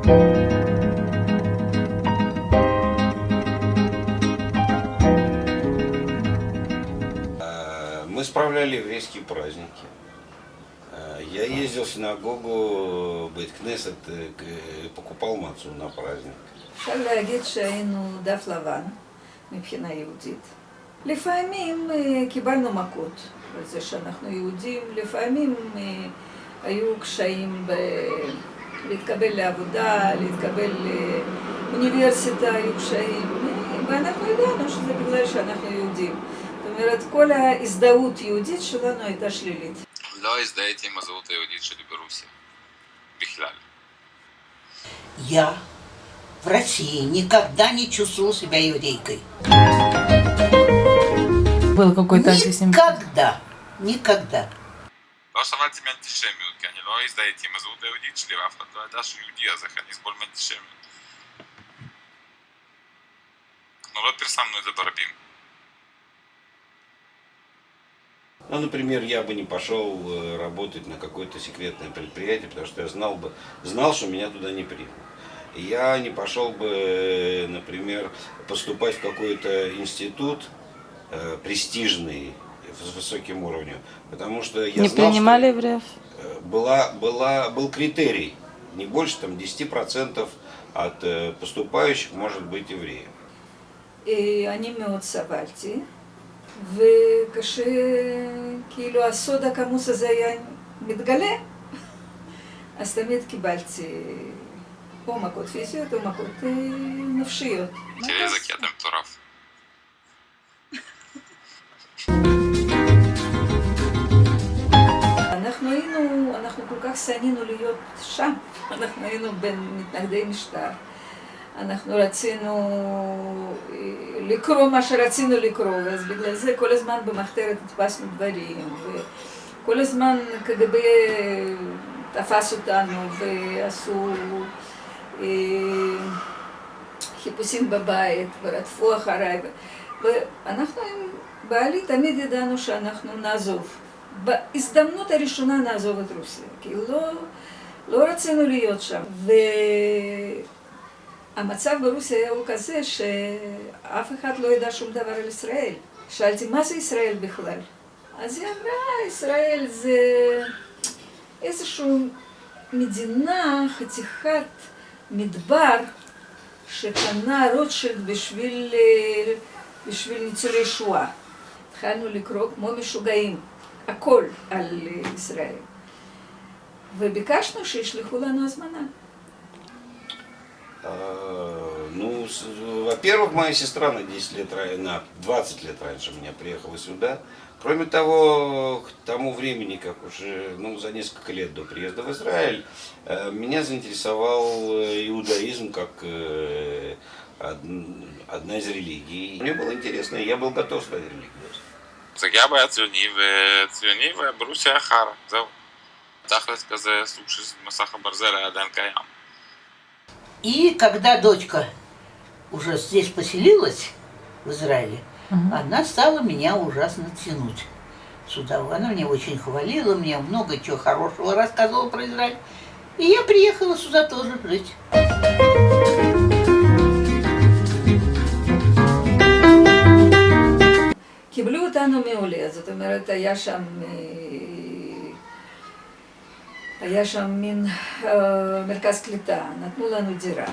Мы справляли еврейские праздники. Я ездил в синагогу, бейт-кнесет, покупал мацу на праздник. אפשר להגיד שהיינו דף לבן מבחינה יהודית. לפעמים קיבלנו מכות על זה שאנחנו יהודים, לפעמים היו קשיים להתקבל לעבודה, להתקבל לאוניברסיטה, היו קשיים, ואנחנו ידענו שזה בגלל שאנחנו יהודים. זאת אומרת, כל ההזדהות היהודית שלנו הייתה שלילית. לא הזדהיתי עם הזהות היהודית שלי ברוסיה, בכלל. Я в России никогда не чувствовала себя еврейкой. Был какой-то антисемитизм? Никогда. לא סבלתי מאנטישמיות, כי אני לא הזדהיתי עם הזהות היהודית שלי, ואף אחד לא ידע שהוא יהודי, אז איך אני אסבול מאנטישמיות? אנחנו לא פרסמנו את זה ברבים. Ну, например, я бы не пошел работать на какое-то секретное предприятие, потому что я знал, что меня туда не примут. Я не пошел бы, например, поступать в какой-то институт престижный, с высоким уровнем, потому что я не знал, принимали евреев? Был критерий, не больше там 10% от поступающих может быть евреем. אני מאוד סבלתי, וכשכאילו הסוד הכמוס הזה היה מתגלה, אז תמיד קיבלתי או מכות פיזיות או מכות נפשיות. תראי איזה קטע מטורף. אנחנו כל כך שנאנו להיות שם, אנחנו היינו בין מתנגדי משטר. אנחנו רצינו לקרוא מה שרצינו לקרוא, אז בגלל זה כל הזמן במחתרת הדפסנו דברים, וכל הזמן קג"ב תפס אותנו ועשו חיפושים בבית ורדפו אחריי, ואנחנו עם בעלי תמיד ידענו שאנחנו נעזוב. בהזדמנות הראשונה נעזוב את רוסיה, כי לא רצינו להיות שם. המצב ברוסיה היה כזה שאף אחד לא ידע שום דבר על ישראל. שאלתי, מה זה ישראל בכלל? אז היא אמרה, ישראל זה איזושהי מדינה, חתיכת מדבר, שקנה רוטשילד בשביל ניצולי שואה. התחלנו לקרוא כמו משוגעים, הכל על ישראל. וביקשנו שישלחו לנו הזמנה. Ну, во-первых, моя сестра на 20 лет раньше меня приехала сюда. Кроме того, к тому времени, как уже за несколько лет до приезда в Израиль, меня заинтересовал иудаизм как одна из религий. Мне было интересно, и я был готов стать религиозным. זה גם היה ציוני וברוסיה היה חרא, זהו. תכלס כזה סוג של מסך הברזל היה עדיין קיים. И когда дочка уже здесь поселилась, в Израиле, она стала меня ужасно тянуть сюда. Она меня очень хвалила, мне много чего хорошего рассказывала про Израиль. И я приехала сюда тоже жить. קיבלו אותנו מעולה, זאת אומרת, היה שם מין מרכז קליטה, נתנו לנו דירה.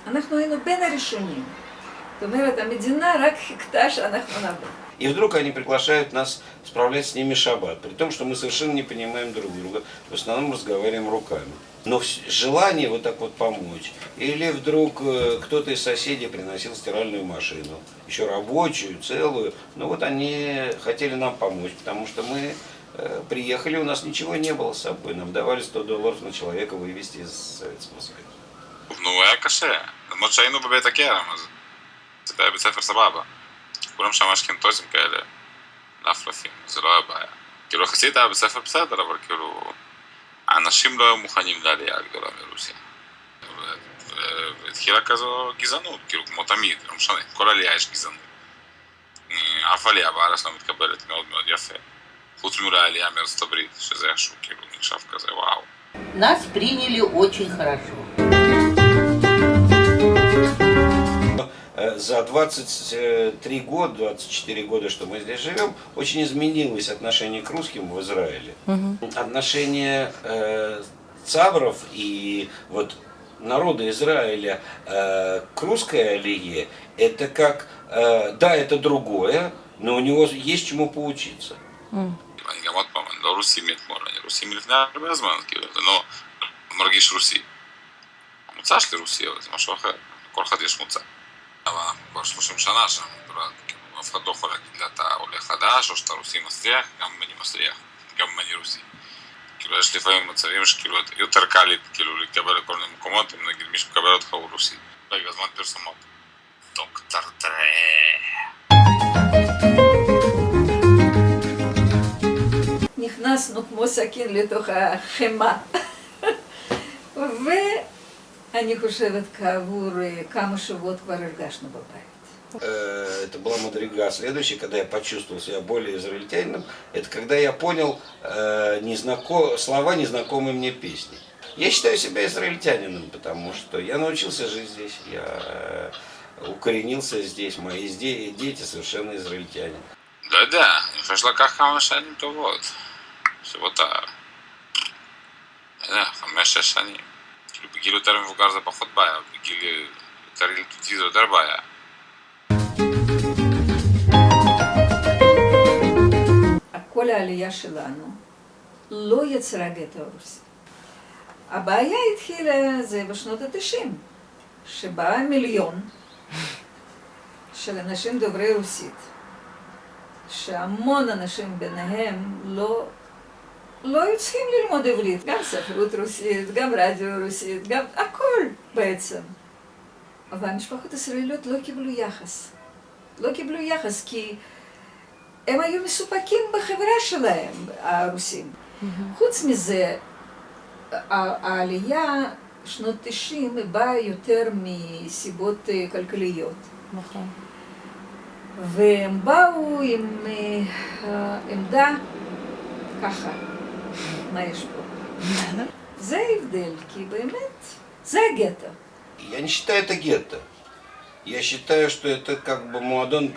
אנחנו היינו בין הראשונים. זאת אומרת, המדינה רק חיכתה שאנחנו נבוא. И вдруг они приглашают нас справлять с ними шаббат, при том, что мы совершенно не понимаем друг друга, в основном разговариваем руками. Но желание вот так вот помочь, или вдруг кто-то из соседей приносил стиральную машину, еще рабочую, целую, но вот они хотели нам помочь, потому что мы приехали, у нас ничего не было с собой, нам давали $100 на человека вывезти из Советского Союза. Ну, היה קשה, למרות שהיינו בבית הכרם, אז זה היה בית ספר סבבה. כולם שם אשכנתוזים כאלה, לאפלפים, זה לא היה בעיה. כאילו, יחסית היה בית ספר בסדר, אבל כאילו, האנשים לא היו מוכנים לעלייה הגדולה מרוסיה. והתחילה כזו גזענות, כאילו, כמו תמיד, לא משנה, כל עלייה יש גזענות. אף עלייה בארץ לא מתקבלת מאוד מאוד יפה. חוץ מאולי העלייה מארצות הברית, שזה איכשהו כאילו נחשב כזה, וואו. Нас приняли очень хорошо. за 23 года, 24 года, что мы здесь живем, очень изменилось отношение к русским в Израиле. Отношение цабров и вот народа Израиля к русской алие, это как, да, это другое, но у него есть чему поучиться. אני גם עוד פעם, אני לא רוסי מאתמול, אני רוסי מלפני הרבה זמן, כאילו, זה לא מרגיש רוסי. המוצא שלי רוסי, אבל זה משהו אחר, לכל אחד יש מוצא. אבל אנחנו כבר 30 שנה שם, כאילו, אף אחד לא יכול להגיד לה, אתה עולה חדש, או שאתה רוסי מסריח, גם אם אני מסריח, גם אם אני רוסי. כאילו, יש לפעמים מצבים שכאילו יותר קל לי, כאילו, להתקבל לכל מיני מקומות, אם נגיד מישהו מקבל אותך הוא רוסי. רגע, זמן פרסומות. דוקטור טרה. נכנסנו כמו סכין לתוך החמה. ואני חושבת כעבור כמה שבועות כבר הרגשנו בבית. Это была мадрига. Следующий, когда я почувствовал себя более израильтянином, это когда я понял слова незнакомой мне песни. Я считаю себя израильтянином, потому что я научился жить здесь, я укоренился здесь, мои дети совершенно израильтяне. לא יודע, אני חושב שלקח כמה שנים טובות. שבועות לא יודע, 5-6 שנים. כאילו בגיל יותר מבוגר זה פחות בעיה, בגיל יותר ילדותי זה יותר בעיה. כל העלייה שלנו לא יצרה גטו רוסי. הבעיה התחילה זה בשנות ה-90, שבה מיליון של אנשים דוברי רוסית, שהמון אנשים ביניהם לא היו צריכים ללמוד עברית, גם ספרות רוסית, גם רדיו רוסית, גם הכל בעצם. אבל המשפחות הישראליות לא קיבלו יחס. לא קיבלו יחס כי הם היו מסופקים בחברה שלהם, הרוסים. חוץ מזה, העלייה שנות 90 באה יותר מסיבות כלכליות. נכון. והם באו עם עמדה ככה, מה יש פה? זה ההבדל, כי באמת, זה הגטו. Я не считаю это гетто. Я считаю, что это как бы муадон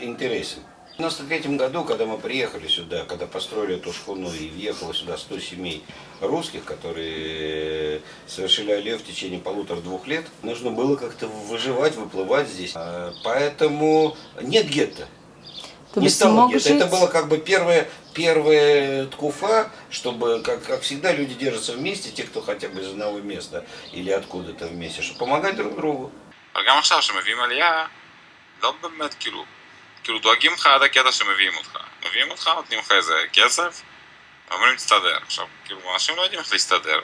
интересен. В 1993 году, когда мы приехали сюда, когда построили эту шхуну и въехало сюда 100 семей русских, которые совершили алию в течение 1,5-2 лет, нужно было как-то выживать, выплывать здесь. Поэтому нет гетто. Не стало гетто. Это было как бы первая ткуфа, чтобы, как всегда, люди держатся вместе, те, кто хотя бы из одного места или откуда-то вместе, чтобы помогать друг другу. אבל גם עכשיו שמביאים עלייה, לא באמת כאילו דואגים לך עד הקטע שמביאים אותך. מביאים אותך, נותנים לך איזה כסף, ואומרים תסתדר. עכשיו, כאילו, אנשים לא יודעים איך להסתדר.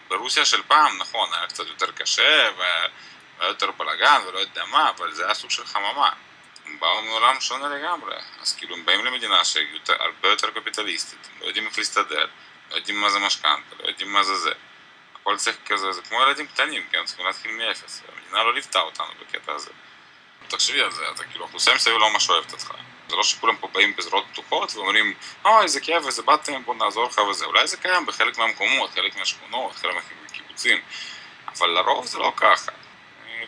ברוסיה של פעם, נכון, היה קצת יותר קשה, והיה יותר בלגן, ולא יודע מה, אבל זה היה סוג של חממה. הם באו מעולם שונה לגמרי. אז כאילו, הם באים למדינה שהיא הרבה יותר קפיטליסטית. לא יודעים איך להסתדר, לא יודעים מה זה משכנתה, לא יודעים מה זה. הכל צריך כזה, זה כמו ילדים קטנים, כי הם צריכים להתחיל מאפס. המדינה לא ליוותה אותנו בקטע הזה. תחשבי על זה, אתה כאילו, האוכלוסייה מסביב לא ממש אוהבת אותך. זה לא שכולם פה באים בזרועות פתוחות ואומרים, איזה כיף, איזה באתם, בוא נעזור לך וזה. אולי זה קיים בחלק מהמקומות, חלק מהשכונות, חלק מהקיבוצים. אבל לרוב זה לא ככה.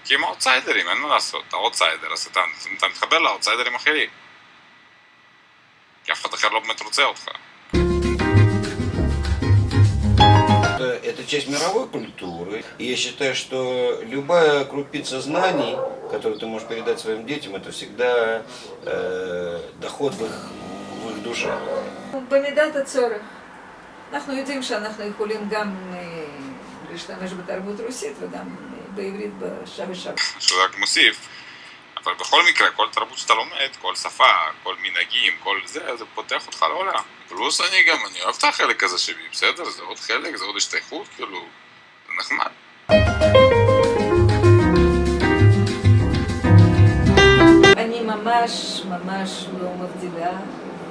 כי הם האוטסיידרים, אין מה לעשות. אתה אוטסיידר, אז אתה מתחבר לאוטסיידרים אחרים. כי אף אחד אחר לא באמת רוצה אותך. Это часть мировой культуры. И я считаю, что любая крупица знаний, которую ты можешь передать своим детям, это всегда доход в их душе. במידת הצורך. אנחנו יודעים שאנחנו יכולים גם להשתמש בתרבות רוסית וגם בעברית בשעה ושעה. שזה רק מוסיף, אבל בכל מקרה, כל תרבות שאתה לומד, כל שפה, כל מנהגים, כל זה פותח אותך לעולם. פלוס אני אוהב את החלק הזה שלי, בסדר? זה עוד חלק, זה עוד השתייכות, כאילו, זה נחמד. אני ממש לא מבדילה,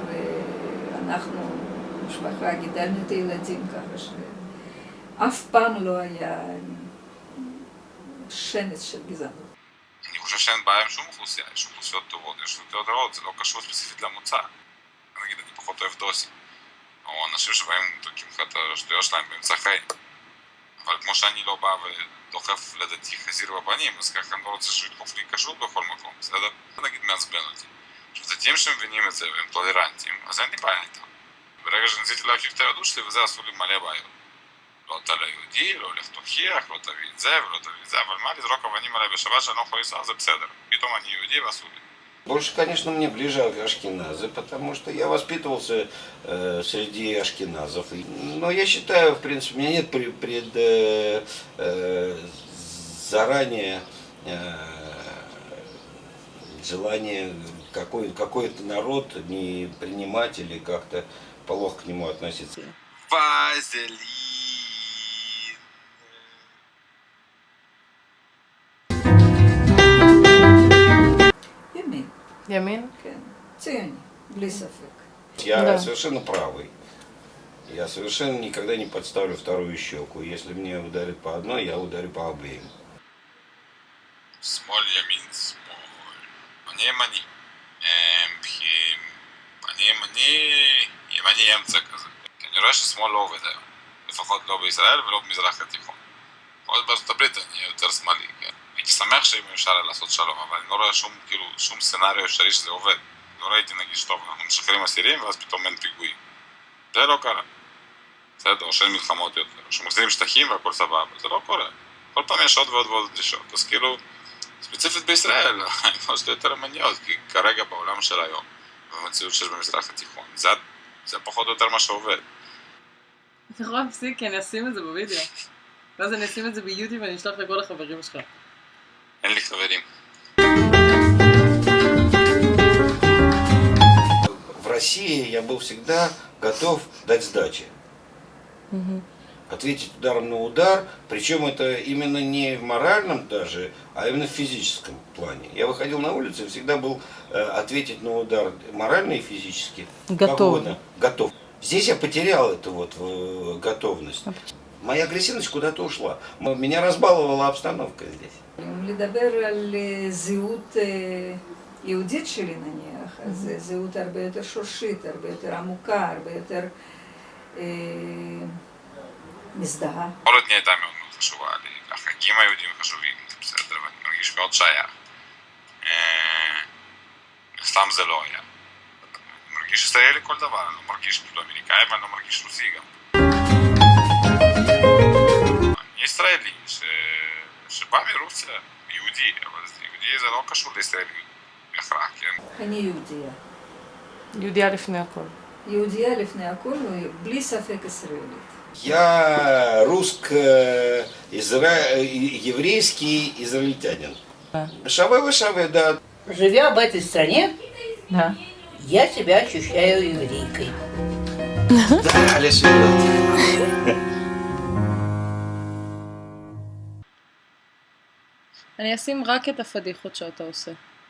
ואנחנו, משפחה, גידלנו את הילדים ככה שאף פעם לא היה שמץ של גזענות. אני חושב שאין בעיה עם שום אוכלוסייה, יש אוכלוסיות טובות, יש אוכלוסיות רעות, זה לא קשור ספציפית למוצא. נגיד, אני פחות אוהב דוסים, או אנשים שבאים דוקים לך את השטויות שלהם באמצע חיים. אבל כמו שאני לא בא ודוחף לדתי חזיר בפנים, אז ככה אני לא רוצה שהוא ידחוף לי כשרות בכל מקום, בסדר? נגיד מעצבן אותי. עכשיו, דתיים שמבינים את זה והם טולרנטים, אז אין לי בעיה איתם. ברגע שניסיתי להכיר את היהדות שלי, וזה עשו לי מלא בעיות. לא אתה לא יהודי, לא הולך תוכיח, לא תביא את זה ולא תביא את זה, אבל מה לזרוק אבנים עליי בשבת שאני לא יכול לנסוע, זה בסדר. פתאום אני יהודי ועשו לי. Больше, конечно, мне ближе ашкеназы, потому что я воспитывался среди ашкеназов. Но я считаю, в принципе, у меня нет заранее желания какой-то народ не принимать или как-то плохо к нему относиться. Вазелин. ימין, ימין? כן. ציוני, בלי ספק. Я Да. совершенно правый. Я совершенно никогда не подставлю вторую щеку. Если мне ударят по одной, я ударю по обеим. שמאל, ימין, שמאל. אני ימני. אני ימני אמצע כזה. כי אני רואה ששמאל לא עובד היום. לפחות לא בישראל ולא במזרח התיכון. עוד בארצות הברית אני אהיה יותר שמאלי, כן. הייתי שמח שאם אפשר לעשות שלום, אבל אני לא רואה שום סצנריו אפשרי שזה עובד. לא ראיתי נגיד טוב, אנחנו משחררים אסירים ואז פתאום אין פיגועים. זה לא קרה. בסדר, או שאין מלחמות יותר, או שמחזירים שטחים והכל סבבה, זה לא קורה. כל פעם יש עוד ועוד ועוד דרישות, אז כאילו, ספציפית בישראל, אני חושב יותר ימניות, כי כרגע בעולם של היום, במציאות שיש במזרח התיכון, זה פחות או יותר מה שעובד. אתה יכול להפסיק, כי אני אשים את זה בווידאו. ואז אני אשים את זה ביוטיוב ואני אשלח לכל החברים שלך. אין לי חברים. В России я был всегда готов дать сдачи. Ответить ударом на удар, причем это именно не в моральном даже, а именно в физическом плане. Я выходил на улицу и всегда был ответить на удар морально и физически. Готов. Готов. Здесь я потерял эту вот готовность. Моя агрессивность куда-то ушла. Меня разбаловала обстановка здесь. אם לדבר על זהות יהודית שלי נניח, אז זהות הרבה יותר שורשית, הרבה יותר עמוקה, הרבה יותר מזדהה. כל עוד הייתה מאוד מאוד חשובה לי, החגים היהודים חשובים, זה בסדר, ואני מרגיש מאוד שייך. סתם זה לא היה. אני מרגיש ישראלי כל דבר, אני לא מרגיש כאילו אמריקאי ואני לא מרגיש רוסי גם. אני ישראלי, שבא מרוסיה, יהודי, אבל יהודי זה לא קשור לישראלי בהכרח, כן? אני יהודייה. יהודיה לפני הכל. יהודייה לפני הכל, בלי ספק ישראלית. Я еврейский израильтянин. Шаве, да. Живя в этой стране, Да. я себя ощущаю еврейкой. Да, Алиса, אני אשים רק את הפדיחות שאתה עושה.